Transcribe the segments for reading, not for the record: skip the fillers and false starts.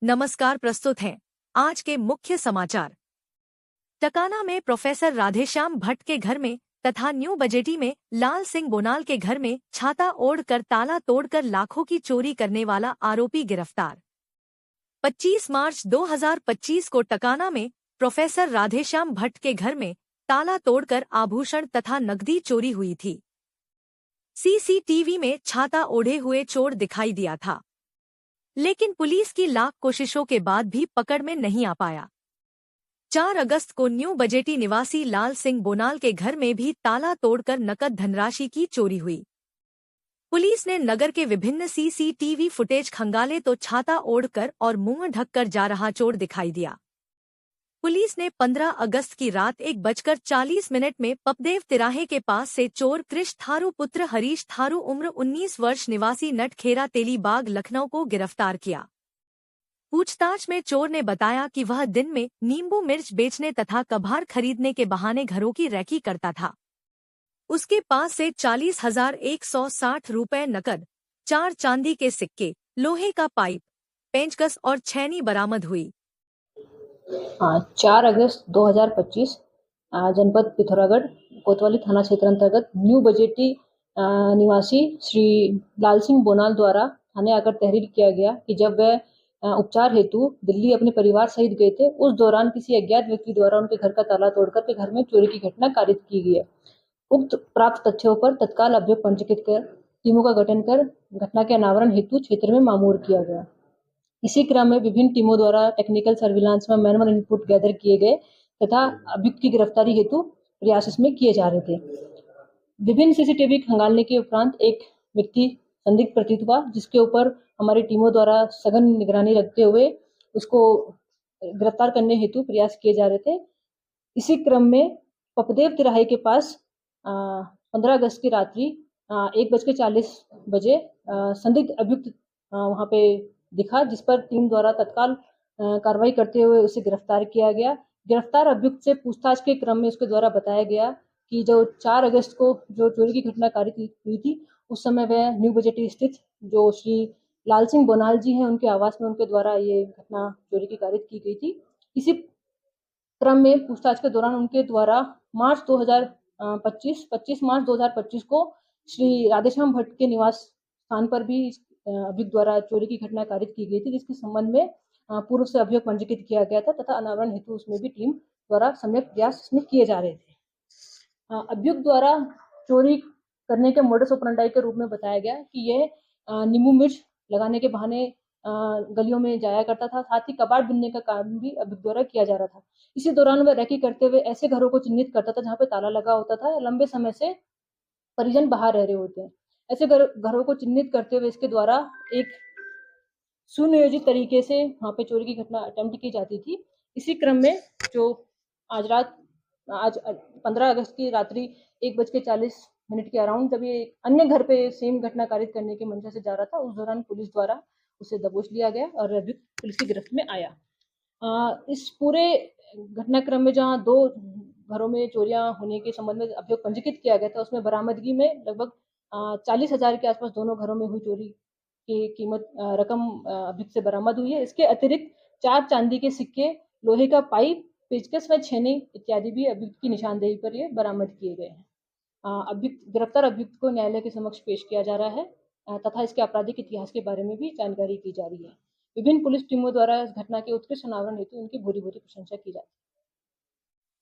नमस्कार। प्रस्तुत हैं आज के मुख्य समाचार। टकाना में प्रोफेसर राधेश्याम भट्ट के घर में तथा न्यू बजेटी में लाल सिंह बोनाल के घर में छाता ओढ़कर ताला तोड़कर लाखों की चोरी करने वाला आरोपी गिरफ्तार। 25 मार्च 2025 को टकाना में प्रोफेसर राधेश्याम भट्ट के घर में ताला तोड़कर आभूषण तथा नकदी चोरी हुई थी। सीसीटीवी में छाता ओढ़े हुए चोर दिखाई दिया था, लेकिन पुलिस की लाख कोशिशों के बाद भी पकड़ में नहीं आ पाया। 4 अगस्त को न्यू बजेटी निवासी लाल सिंह बोनाल के घर में भी ताला तोड़कर नकद धनराशि की चोरी हुई। पुलिस ने नगर के विभिन्न सीसीटीवी फुटेज खंगाले तो छाता ओढ़कर और मुंह ढककर जा रहा चोर दिखाई दिया। पुलिस ने 15 अगस्त की रात 1:40 में पपदेव तिराहे के पास से चोर कृष थारू पुत्र हरीश थारू उम्र 19 वर्ष निवासी नटखेरा तेलीबाग लखनऊ को गिरफ्तार किया। पूछताछ में चोर ने बताया कि वह दिन में नींबू मिर्च बेचने तथा कभार खरीदने के बहाने घरों की रैकी करता था। उसके पास से 40,160 रुपए नकद, 4 चांदी के सिक्के, लोहे का पाइप, पेंचकस और छैनी बरामद हुई। 4 अगस्त 2025 जनपद पिथौरागढ़ कोतवाली थाना क्षेत्र अंतर्गत न्यू बजेटी निवासी श्री लाल सिंह बोनाल द्वारा थाने आकर तहरीर किया गया कि जब वह उपचार हेतु दिल्ली अपने परिवार सहित गए थे, उस दौरान किसी अज्ञात व्यक्ति द्वारा उनके घर का ताला तोड़कर के घर में चोरी की घटना कारित की गई है। उक्त प्राप्त तथ्यों पर तत्काल अभियोग पंजीकृत कर टीमों का गठन कर घटना के अनावरण हेतु क्षेत्र में मामूर किया गया। इसी क्रम में विभिन्न टीमों द्वारा टेक्निकल सर्विलांस में मैनुअल इनपुट गैदर किए गए तथा अभियुक्त की गिरफ्तारी हेतु प्रयास इसमें किए जा रहे थे। विभिन्न सीसीटीवी खंगालने के उपरांत एक व्यक्ति संदिग्ध प्रतीत हुआ, जिसके ऊपर हमारी टीमों द्वारा सघन निगरानी रखते हुए उसको गिरफ्तार करने हेतु प्रयास किए जा रहे थे। इसी क्रम में पपदेव तिराहे के पास 15 अगस्त की रात्रि 1:40 संदिग्ध अभियुक्त वहां पे दिखा, जिस पर टीम द्वारा तत्काल कार्रवाई करते हुए उसे गिरफ्तार किया गया। गिरफ्तार अभियुक्त से पूछताछ के क्रम में उसके द्वारा बताया गया कि जो 4 अगस्त को जो चोरी की घटना कारित हुई थी, उस समय वह न्यू बजेटी स्थित जो श्री लाल सिंह बोनाल जी हैं उनके आवास में उनके द्वारा ये घटना चोरी की कारित की गई थी। इसी क्रम में पूछताछ के दौरान उनके द्वारा 25 मार्च 2025 को श्री राधेश्याम भट्ट के निवास स्थान पर भी अभियुक्त द्वारा चोरी की घटना कारित की गई थी, जिसके संबंध में पूर्व से अभियोग पंजीकृत किया गया था तथा अनावरण हेतु उसमें भी टीम द्वारा सम्यक प्रयास इसमें किए जा रहे थे। अभियुक्त द्वारा चोरी करने के मोडस ऑपरेंडी के रूप में बताया गया कि यह नींबू मिर्च लगाने के बहाने गलियों में जाया करता था, साथ ही कबाड़ बिनने का काम भी अभियुक्त द्वारा किया जा रहा था। इसी दौरान वह रैकी करते हुए ऐसे घरों को चिन्हित करता था जहाँ पे ताला लगा होता था या लंबे समय से परिजन बाहर रह रहे होते हैं। ऐसे घरों को चिन्हित करते हुए इसके द्वारा एक सुनियोजित तरीके से वहाँ पे चोरी की घटना अटेम्प्ट की जाती थी। इसी क्रम में जो आज 15 अगस्त की रात्रि 1:40 के अराउंड जब ये अन्य घर पे सेम घटना कारित करने की मंशा से जा रहा था, उस दौरान पुलिस द्वारा उसे दबोच लिया गया और अभियुक्त पुलिस की गिरफ्त में आया। इस पूरे घटनाक्रम में जहाँ 2 घरों में चोरियां होने के संबंध में अभियोग पंजीकृत किया गया था, उसमें बरामदगी में लगभग 40,000 के आसपास दोनों घरों में हुई चोरी की कीमत रकम अभियुक्त से बरामद हुई है। इसके अतिरिक्त 4 चांदी के सिक्के, लोहे का पाइप, पेचकस व छेनी इत्यादि भी अभियुक्त की निशानदेही पर ये बरामद किए गए हैं। गिरफ्तार अभियुक्त को न्यायालय के समक्ष पेश किया जा रहा है तथा इसके आपराधिक इतिहास के बारे में भी जानकारी की जा रही है। विभिन्न पुलिस टीमों द्वारा इस घटना के उत्कृष्ट अनावरण हेतु उनकी भूरी भूरी प्रशंसा की जाती है।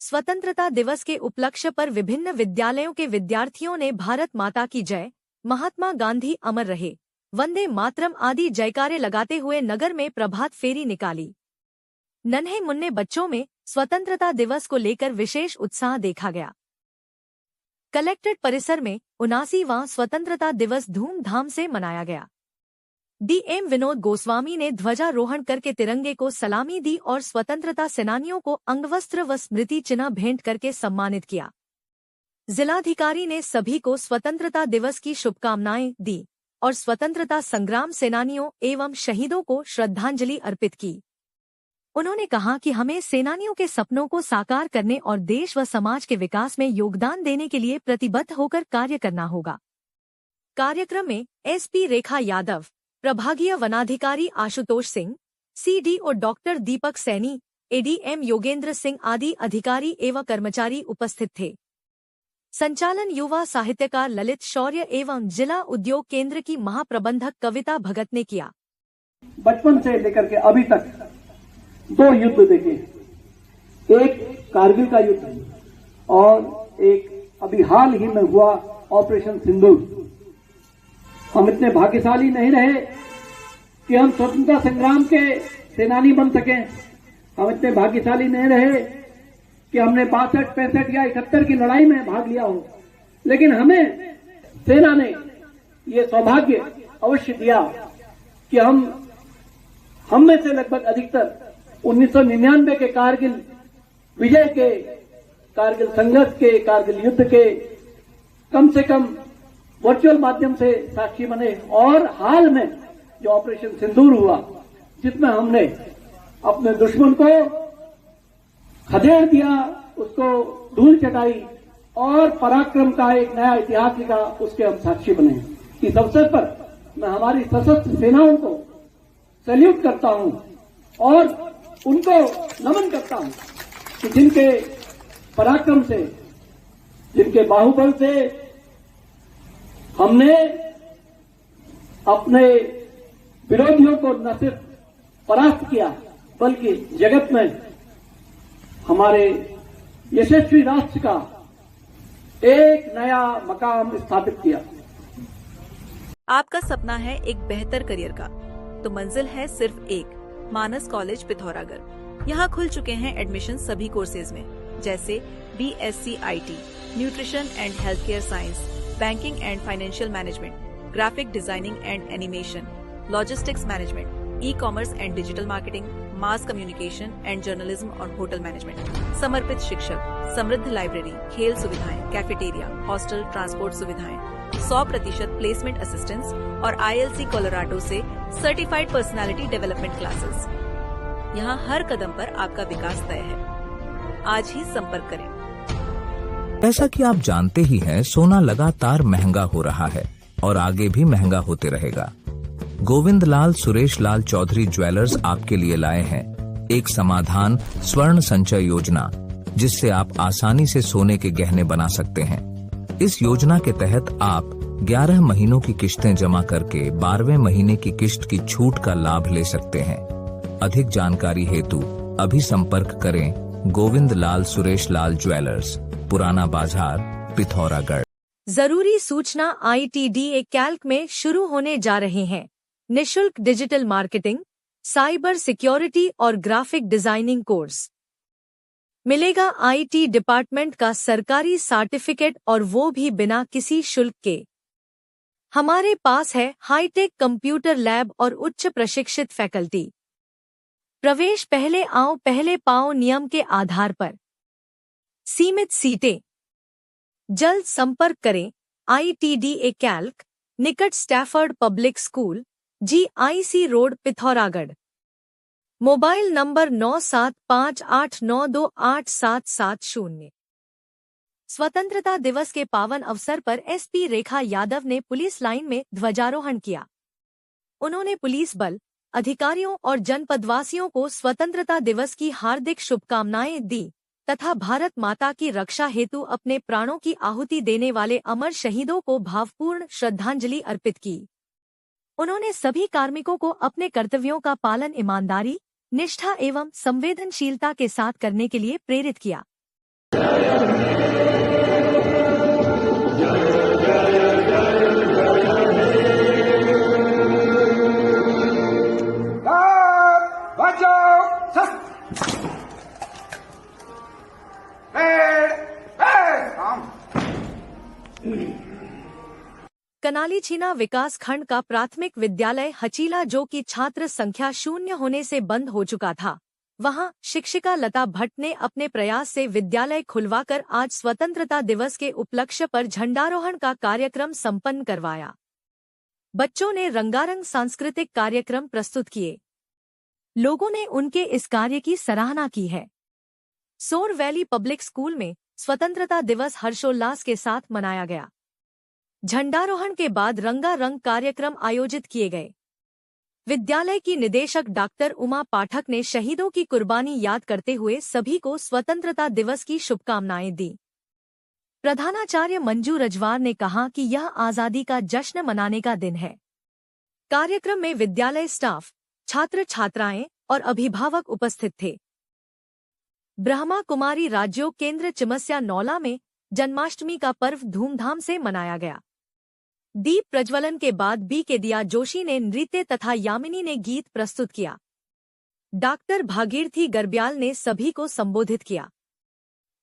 स्वतंत्रता दिवस के उपलक्ष्य पर विभिन्न विद्यालयों के विद्यार्थियों ने भारत माता की जय, महात्मा गांधी अमर रहे, वंदे मातरम आदि जयकारे लगाते हुए नगर में प्रभात फेरी निकाली। नन्हे मुन्ने बच्चों में स्वतंत्रता दिवस को लेकर विशेष उत्साह देखा गया। कलेक्ट्रेट परिसर में 79वां स्वतंत्रता दिवस धूमधाम से मनाया गया। डीएम विनोद गोस्वामी ने ध्वजारोहण करके तिरंगे को सलामी दी और स्वतंत्रता सेनानियों को अंगवस्त्र व स्मृति चिन्ह भेंट करके सम्मानित किया। जिलाधिकारी ने सभी को स्वतंत्रता दिवस की शुभकामनाएं दी और स्वतंत्रता संग्राम सेनानियों एवं शहीदों को श्रद्धांजलि अर्पित की। उन्होंने कहा कि हमें सेनानियों के सपनों को साकार करने और देश व समाज के विकास में योगदान देने के लिए प्रतिबद्ध होकर कार्य करना होगा। कार्यक्रम में एसपी रेखा यादव, प्रभागीय वनाधिकारी आशुतोष सिंह, सीडीओ डॉक्टर दीपक सैनी, एडीएम योगेंद्र सिंह आदि अधिकारी एवं कर्मचारी उपस्थित थे। संचालन युवा साहित्यकार ललित शौर्य एवं जिला उद्योग केंद्र की महाप्रबंधक कविता भगत ने किया। बचपन से लेकर के अभी तक 2 युद्ध देखे, एक कारगिल का युद्ध और एक अभी हाल ही में हुआ ऑपरेशन सिंदूर। हम इतने भाग्यशाली नहीं रहे कि हम स्वतंत्रता संग्राम के सेनानी बन सके। हम इतने भाग्यशाली नहीं रहे कि हमने 62, 65 या 71 की लड़ाई में भाग लिया हो, लेकिन हमें सेना ने ये सौभाग्य अवश्य दिया कि हम में से लगभग अधिकतर 1999 के कारगिल विजय के, कारगिल संघर्ष के, कारगिल युद्ध के कम से कम वर्चुअल माध्यम से साक्षी बने। और हाल में जो ऑपरेशन सिंदूर हुआ, जिसमें हमने अपने दुश्मन को खदेड़ दिया, उसको धूल चटाई और पराक्रम का एक नया इतिहास लिखा, उसके हम साक्षी बने। इस अवसर पर मैं हमारी सशस्त्र सेनाओं को सैल्यूट करता हूं और उनको नमन करता हूं कि जिनके पराक्रम से, जिनके बाहुबल से हमने अपने विरोधियों को न सिर्फ परास्त किया, बल्कि जगत में हमारे यशस्वी राष्ट्र का एक नया मकाम स्थापित किया। आपका सपना है एक बेहतर करियर का, तो मंजिल है सिर्फ एक, मानस कॉलेज पिथौरागढ़। यहाँ खुल चुके हैं एडमिशन सभी कोर्सेज में, जैसे BSc IT, nutrition and health care science, banking and financial management, graphic designing and animation, logistics management, e-commerce and digital marketing, mass communication and journalism और होटल मैनेजमेंट। समर्पित शिक्षक, समृद्ध लाइब्रेरी, खेल सुविधाएं, कैफेटेरिया, हॉस्टल, ट्रांसपोर्ट सुविधाएं, 100% placement assistance और ILC Colorado से certified personality development classes. यहाँ हर कदम पर आपका विकास तय है। आज ही संपर्क करें। जैसा कि आप जानते ही हैं, सोना लगातार महंगा हो रहा है और आगे भी महंगा होते रहेगा। गोविंद लाल सुरेश लाल चौधरी ज्वेलर्स आपके लिए लाए हैं एक समाधान स्वर्ण संचय योजना, जिससे आप आसानी से सोने के गहने बना सकते हैं। इस योजना के तहत आप 11 महीनों की किश्तें जमा करके 12वें महीने की किश्त की छूट का लाभ ले सकते हैं। अधिक जानकारी हेतु अभी संपर्क करें गोविंद लाल सुरेश लाल ज्वेलर्स, पुराना बाजार, पिथौरागढ़। जरूरी सूचना, ITDA कैल्क में शुरू होने जा रहे हैं निशुल्क डिजिटल मार्केटिंग, साइबर सिक्योरिटी और ग्राफिक डिजाइनिंग कोर्स। मिलेगा IT डिपार्टमेंट का सरकारी सर्टिफिकेट और वो भी बिना किसी शुल्क के। हमारे पास है हाईटेक कंप्यूटर लैब और उच्च प्रशिक्षित फैकल्टी। प्रवेश पहले आओ पहले पाओ नियम के आधार पर। सीमित सीटें। जल्द संपर्क करें ITDA कैल्क, निकट Stafford public school, GIC road, Pithoragarh. Mobile number 9758928770। स्वतंत्रता दिवस के पावन अवसर पर SP रेखा यादव ने पुलिस लाइन में ध्वजारोहण किया। उन्होंने पुलिस बल, अधिकारियों और जनपदवासियों को स्वतंत्रता दिवस की हार्दिक शुभकामनाएं दी तथा भारत माता की रक्षा हेतु अपने प्राणों की आहुति देने वाले अमर शहीदों को भावपूर्ण श्रद्धांजलि अर्पित की। उन्होंने सभी कार्मिकों को अपने कर्तव्यों का पालन ईमानदारी, निष्ठा एवं संवेदनशीलता के साथ करने के लिए प्रेरित किया। कनाली छीना विकास खंड का प्राथमिक विद्यालय हचीला, जो कि छात्र संख्या 0 होने से बंद हो चुका था, वहां शिक्षिका लता भट्ट ने अपने प्रयास से विद्यालय खुलवाकर आज स्वतंत्रता दिवस के उपलक्ष्य पर झंडारोहण का कार्यक्रम संपन्न करवाया। बच्चों ने रंगारंग सांस्कृतिक कार्यक्रम प्रस्तुत किए। लोगों ने उनके इस कार्य की सराहना की है। सोर वैली पब्लिक स्कूल में स्वतंत्रता दिवस हर्षोल्लास के साथ मनाया गया। झंडारोहण के बाद रंगारंग कार्यक्रम आयोजित किए गए। विद्यालय की निदेशक डॉक्टर उमा पाठक ने शहीदों की कुर्बानी याद करते हुए सभी को स्वतंत्रता दिवस की शुभकामनाएं दी। प्रधानाचार्य मंजू रजवार ने कहा कि यह आजादी का जश्न मनाने का दिन है। कार्यक्रम में विद्यालय स्टाफ, छात्र छात्राएं और अभिभावक उपस्थित थे। ब्रह्मा कुमारी राज्योग केंद्र चिमस्या नौला में जन्माष्टमी का पर्व धूमधाम से मनाया गया। दीप प्रज्वलन के बाद बी के दिया जोशी ने नृत्य तथा यामिनी ने गीत प्रस्तुत किया। डॉक्टर भागीरथी गर्ब्याल ने सभी को संबोधित किया।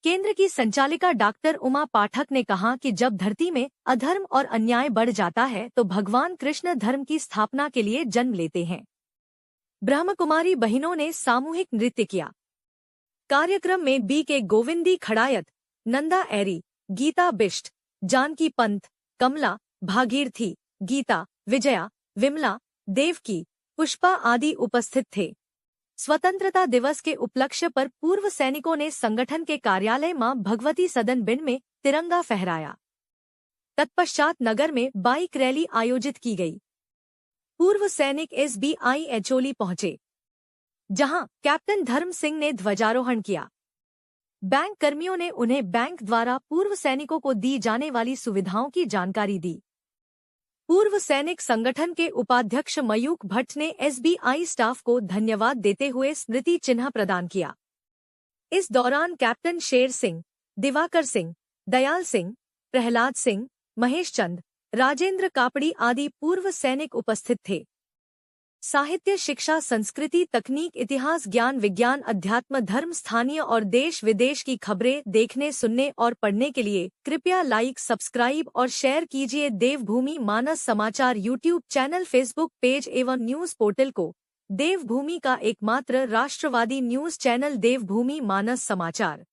केंद्र की संचालिका डॉक्टर उमा पाठक ने कहा कि जब धरती में अधर्म और अन्याय बढ़ जाता है तो भगवान कृष्ण धर्म की स्थापना के लिए जन्म लेते हैं। ब्रह्मकुमारी बहनों ने सामूहिक नृत्य किया। कार्यक्रम में बी के गोविंदी खड़ायत, नंदा एरी, गीता बिष्ट, जानकी पंत, कमला, भागीरथी, गीता, विजया, विमला, देवकी, पुष्पा आदि उपस्थित थे। स्वतंत्रता दिवस के उपलक्ष्य पर पूर्व सैनिकों ने संगठन के कार्यालय मां भगवती सदन बिन में तिरंगा फहराया। तत्पश्चात नगर में बाइक रैली आयोजित की गई। पूर्व सैनिक SBI एचोली पहुंचे, जहां कैप्टन धर्म सिंह ने ध्वजारोहण किया। बैंक कर्मियों ने उन्हें बैंक द्वारा पूर्व सैनिकों को दी जाने वाली सुविधाओं की जानकारी दी। पूर्व सैनिक संगठन के उपाध्यक्ष मयूख भट्ट ने SBI स्टाफ को धन्यवाद देते हुए स्मृति चिन्ह प्रदान किया। इस दौरान कैप्टन शेर सिंह, दिवाकर सिंह, दयाल सिंह, प्रहलाद सिंह, महेश चंद, राजेंद्र कापड़ी आदि पूर्व सैनिक उपस्थित थे। साहित्य, शिक्षा, संस्कृति, तकनीक, इतिहास, ज्ञान, विज्ञान, अध्यात्म, धर्म, स्थानीय और देश विदेश की खबरें देखने, सुनने और पढ़ने के लिए कृपया लाइक, सब्सक्राइब और शेयर कीजिए देवभूमि मानस समाचार यूट्यूब चैनल, फेसबुक पेज एवं न्यूज पोर्टल को। देवभूमि का एकमात्र राष्ट्रवादी न्यूज चैनल देवभूमि मानस समाचार।